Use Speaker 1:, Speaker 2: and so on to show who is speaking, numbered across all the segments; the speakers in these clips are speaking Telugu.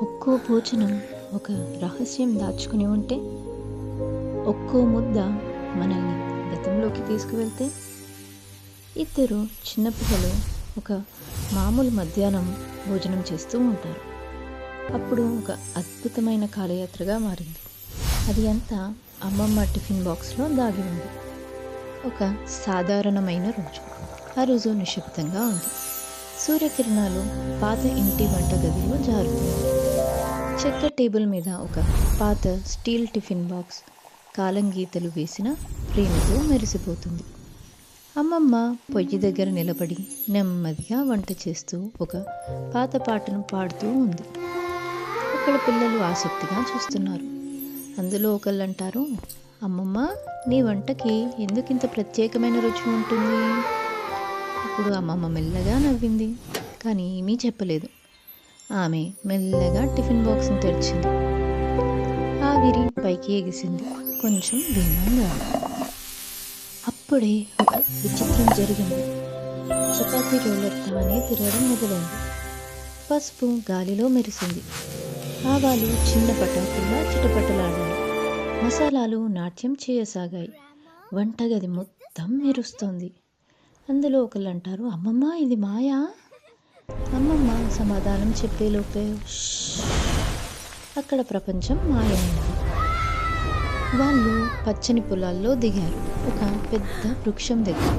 Speaker 1: ఒక్కో భోజనం ఒక రహస్యం దాచుకుని ఉంటే, ఒక్కో ముద్ద మనల్ని గతంలోకి తీసుకువెళ్తే, ఇద్దరు చిన్నపిల్లలు ఒక మామూలు మధ్యాహ్నం భోజనం చేస్తూ ఉంటారు. అప్పుడు ఒక అద్భుతమైన కాలయాత్రగా మారింది. అది అంతా అమ్మమ్మ టిఫిన్ బాక్స్లో దాగి ఉంది. ఒక సాధారణమైన రోజు. ఆ రోజు నిశ్శబ్దంగా ఉంది. సూర్యకిరణాలు పాత ఇంటి వంటగదిలో జారుతుంది. చెక్క టేబుల్ మీద ఒక పాత స్టీల్ టిఫిన్ బాక్స్ కాలం గీతలు వేసిన ప్రేమతో మెరిసిపోతుంది. అమ్మమ్మ పొయ్యి దగ్గర నిలబడి నెమ్మదిగా వంట చేస్తూ ఒక పాత పాటను పాడుతూ ఉంది. అక్కడ పిల్లలు ఆసక్తిగా చూస్తున్నారు. అందులో ఒకళ్ళు అంటారు, అమ్మమ్మ, నీ వంటకి ఎందుకింత ప్రత్యేకమైన రుచి ఉంటుంది? అప్పుడు అమ్మమ్మ మెల్లగా నవ్వింది, కానీ ఏమీ చెప్పలేదు. ఆమె మెల్లగా టిఫిన్ బాక్స్ని తెరిచింది. ఆవిరి పైకి ఎగిసింది, కొంచెం భిన్నంగా. అప్పుడే ఒక విచిత్రం జరిగింది. చపాతీ రోలర్ తానే తిరగడం మొదలైంది. పసుపు గాలిలో మెరిసింది. ఆవాలు చిన్న పటాకుల్లా చిటపటలాడాయి. మసాలాలు నాట్యం చేయసాగాయి. వంటగది మొత్తం మెరుస్తోంది. అందులో ఒకళ్ళు అంటారు, అమ్మమ్మ, ఇది మాయా? అమ్మమ్మ సమాధానం చెప్పేలోపే అక్కడ ప్రపంచం మాయమైంది. వాళ్ళు పచ్చని పొలాల్లో దిగారు. ఒక పెద్ద వృక్షం దగ్గర.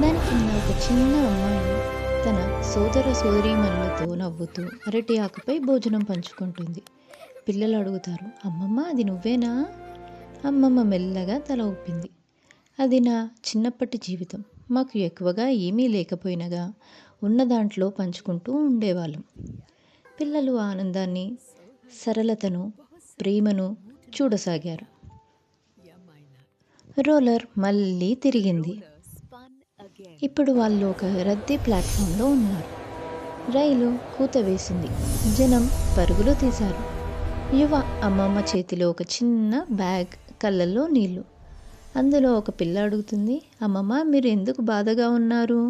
Speaker 1: దాని కింద ఒక చిన్న అమ్మాయి తన సోదర సోదరీమణులతో నవ్వుతూ అరటి ఆకుపై భోజనం పంచుకుంటుంది. పిల్లలు అడుగుతారు, అమ్మమ్మ, అది నువ్వేనా? అమ్మమ్మ మెల్లగా తల ఊపింది. అది నా చిన్నప్పటి జీవితం. మాకు ఎక్కువగా ఏమీ లేకపోయినగా ఉన్న దాంట్లో పంచుకుంటూ ఉండేవాళ్ళం. పిల్లలు ఆనందాన్ని, సరళతను, ప్రేమను చూడసాగారు. రోలర్ మళ్ళీ తిరిగింది. ఇప్పుడు వాళ్ళు ఒక రద్దీ ప్లాట్ఫామ్లో ఉన్నారు. రైలు కూత వేసింది. జనం పరుగులు తీశారు. యువ అమ్మమ్మ చేతిలో ఒక చిన్న బ్యాగ్, కళ్ళల్లో నీళ్లు. అందులో ఒక పిల్ల అడుగుతుంది, అమ్మమ్మ, మీరు ఎందుకు బాధగా ఉన్నారు?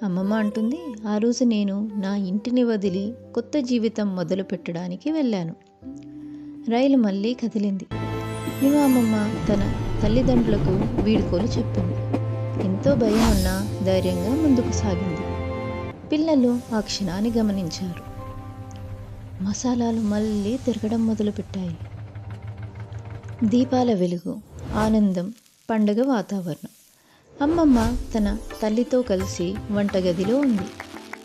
Speaker 1: అమ్మమ్మ అంటుంది, ఆ రోజు నేను నా ఇంటిని వదిలి కొత్త జీవితం మొదలు పెట్టడానికి వెళ్ళాను. రైలు మళ్ళీ కదిలింది. యువ అమ్మమ్మ తన తల్లిదండ్రులకు వీడ్కోలు చెప్పింది. ఎంతో భయం ఉన్నా ధైర్యంగా ముందుకు సాగింది. పిల్లలు ఆ క్షణాన్ని గమనించారు. మసాలాలు మళ్ళీ తిరగడం మొదలుపెట్టాయి. దీపాల వెలుగు, ఆనందం, పండగ వాతావరణం. అమ్మమ్మ తన తల్లితో కలిసి వంటగదిలో ఉంది.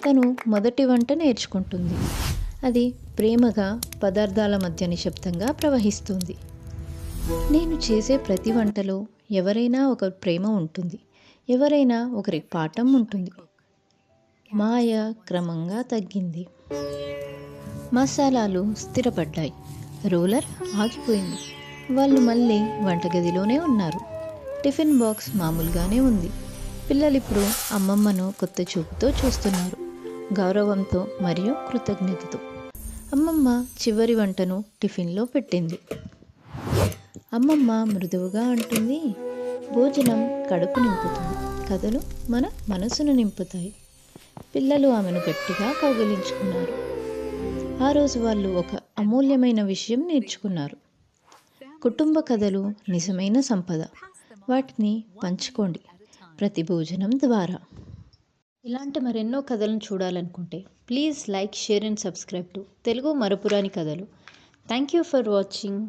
Speaker 1: తను మొదటి వంట నేర్చుకుంటుంది. అది ప్రేమగా పదార్థాల మధ్య నిశ్శబ్దంగా ప్రవహిస్తుంది. నేను చేసే ప్రతి వంటలో ఎవరైనా ఒక ప్రేమ ఉంటుంది, ఎవరైనా ఒకరి పాఠం ఉంటుంది. మాయ క్రమంగా తగ్గింది. మసాలాలు స్థిరపడ్డాయి. రోలర్ ఆగిపోయింది. వాళ్ళు మళ్ళీ వంటగదిలోనే ఉన్నారు. టిఫిన్ బాక్స్ మామూలుగానే ఉంది. పిల్లలిప్పుడు అమ్మమ్మను కొత్త చూపుతో చూస్తున్నారు, గౌరవంతో మరియు కృతజ్ఞతతో. అమ్మమ్మ చివరి వంటను టిఫిన్లో పెట్టింది. అమ్మమ్మ మృదువుగా అంటుంది, భోజనం కడుపు నింపుతుంది, కథలు మన మనసును నింపుతాయి. పిల్లలు ఆమెను గట్టిగా కౌగిలించుకున్నారు. ఆ రోజు వాళ్ళు ఒక అమూల్యమైన విషయం నేర్చుకున్నారు. కుటుంబ కథలు నిజమైన సంపద. వాటిని పంచుకోండి ప్రతి భోజనం ద్వారా. ఇలాంటి మరెన్నో కథలను చూడాలనుకుంటే please like, share and subscribe to Telugu మరపురాని కథలు. Thank you for watching.